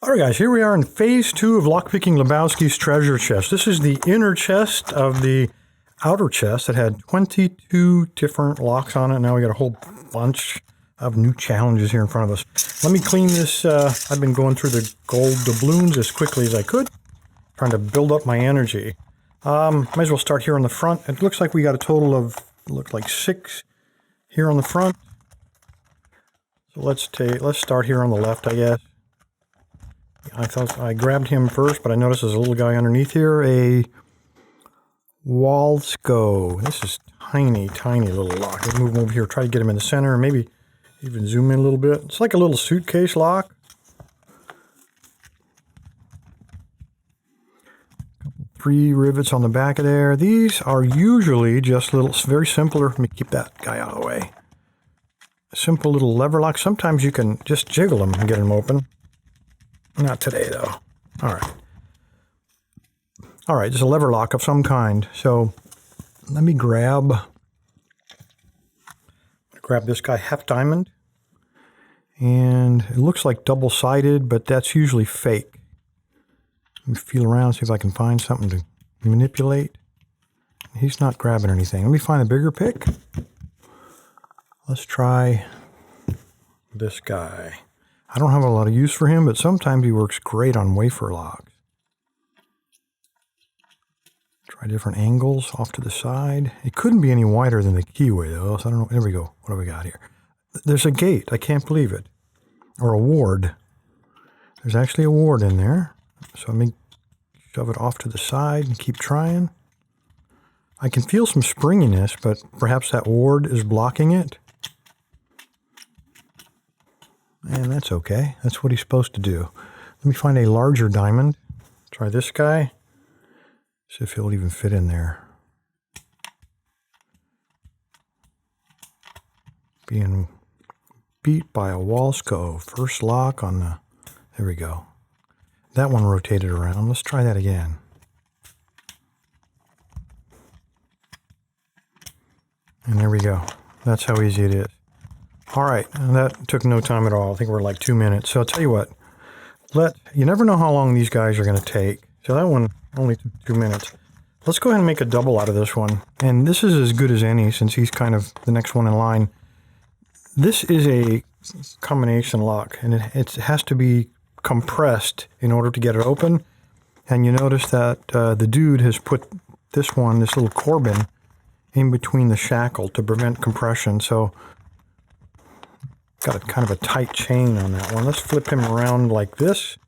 All right, guys, here we are in phase 2 of Lock Picking Lebowski's treasure chest. This is the inner chest of the outer chest that had 22 different locks on it. Now we got a whole bunch of new challenges here in front of us. Let me clean this. I've been going through the gold doubloons as quickly as I could, trying to build up my energy. Might as well start here on the front. It looks like we got a total of, 6 here on the front. So let's start here on the left, I guess. I thought I grabbed him first, but I noticed there's a little guy underneath here, a Walsco. This is tiny, tiny little lock. Let's move him over here, try to get him in the center, maybe even zoom in a little bit. It's like a little suitcase lock. 3 rivets on the back of there. These are usually just little, very simpler. Let me keep that guy out of the way. Simple little lever lock. Sometimes you can just jiggle them and get them open. Not today, though. All right. All right, just a lever lock of some kind. So let me grab this guy, half diamond. And it looks like double-sided, but that's usually fake. Let me feel around, see if I can find something to manipulate. He's not grabbing anything. Let me find a bigger pick. Let's try this guy. I don't have a lot of use for him, but sometimes he works great on wafer locks. Try different angles off to the side. It couldn't be any wider than the keyway, though, so I don't know. There we go. What do we got here? There's a gate. I can't believe it. Or a ward. There's actually a ward in there. So let me shove it off to the side and keep trying. I can feel some springiness, but perhaps that ward is blocking it. And that's okay. That's what he's supposed to do. Let me find a larger diamond. Try this guy. See if he'll even fit in there. Being beat by a Walsco. First lock on the... There we go. That one rotated around. Let's try that again. And there we go. That's how easy it is. All right, and that took no time at all. I think we're like 2 minutes. So I'll tell you what, you never know how long these guys are going to take. So that one only took 2 minutes. Let's go ahead and make a double out of this one. And this is as good as any since he's kind of the next one in line. This is a combination lock, and it has to be compressed in order to get it open. And you notice that the dude has put this little Corbin, in between the shackle to prevent compression. So got a kind of a tight chain on that one. Let's flip him around like this.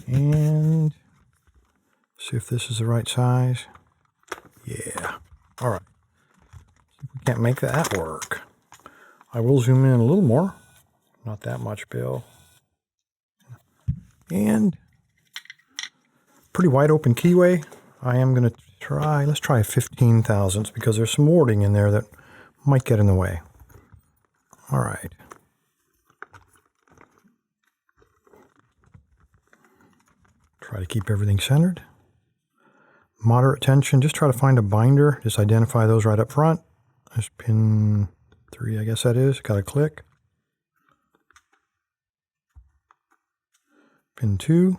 And see if this is the right size. Yeah. All right. See if we can't make that work. I will zoom in a little more. Not that much, Bill. And pretty wide open keyway. I am going to try, let's try 15 thousandths because there's some warding in there that might get in the way. All right. Try to keep everything centered. Moderate tension. Just try to find a binder. Just identify those right up front. There's pin 3, I guess that is. Got to click. Pin 2.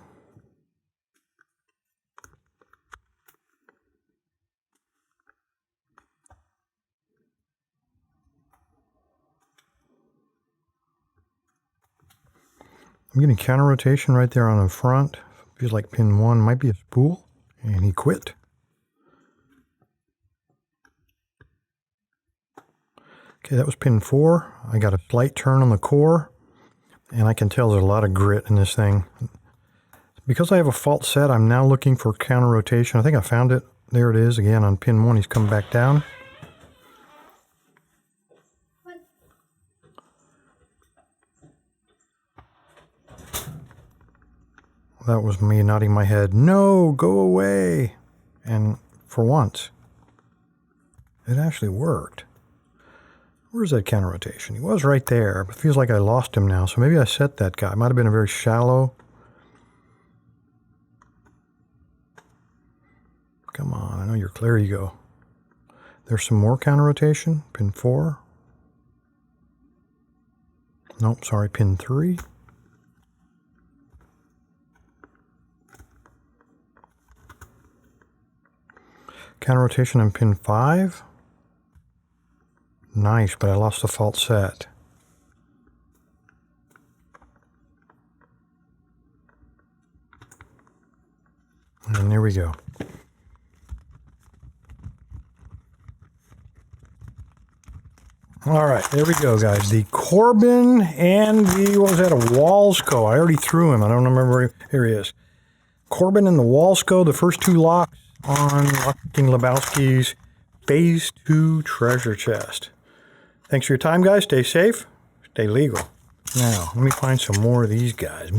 I'm getting counter rotation right there on the front. Feels like pin 1 might be a spool, and he quit. Okay, that was pin 4. I got a slight turn on the core, and I can tell there's a lot of grit in this thing. Because I have a fault set, I'm now looking for counter rotation. I think I found it. There it is again on pin 1. He's come back down. That was me nodding my head, no, go away. And for once, it actually worked. Where's that counter rotation? He was right there, but it feels like I lost him now. So maybe I set that guy. It might have been a very shallow. Come on, I know you're clear. You go. There's some more counter rotation. Pin 4. Nope, sorry, pin 3. Counter rotation on pin 5. Nice, but I lost the fault set. And there we go. All right, there we go, guys. The Corbin and the, what was that, a Walsco. I already threw him. I don't remember. Here he is. Corbin and the Walsco, the first 2 locks on Lock Picking Lebowski's Phase 2 treasure chest. Thanks for your time, guys. Stay safe. Stay legal. Now, let me find some more of these guys.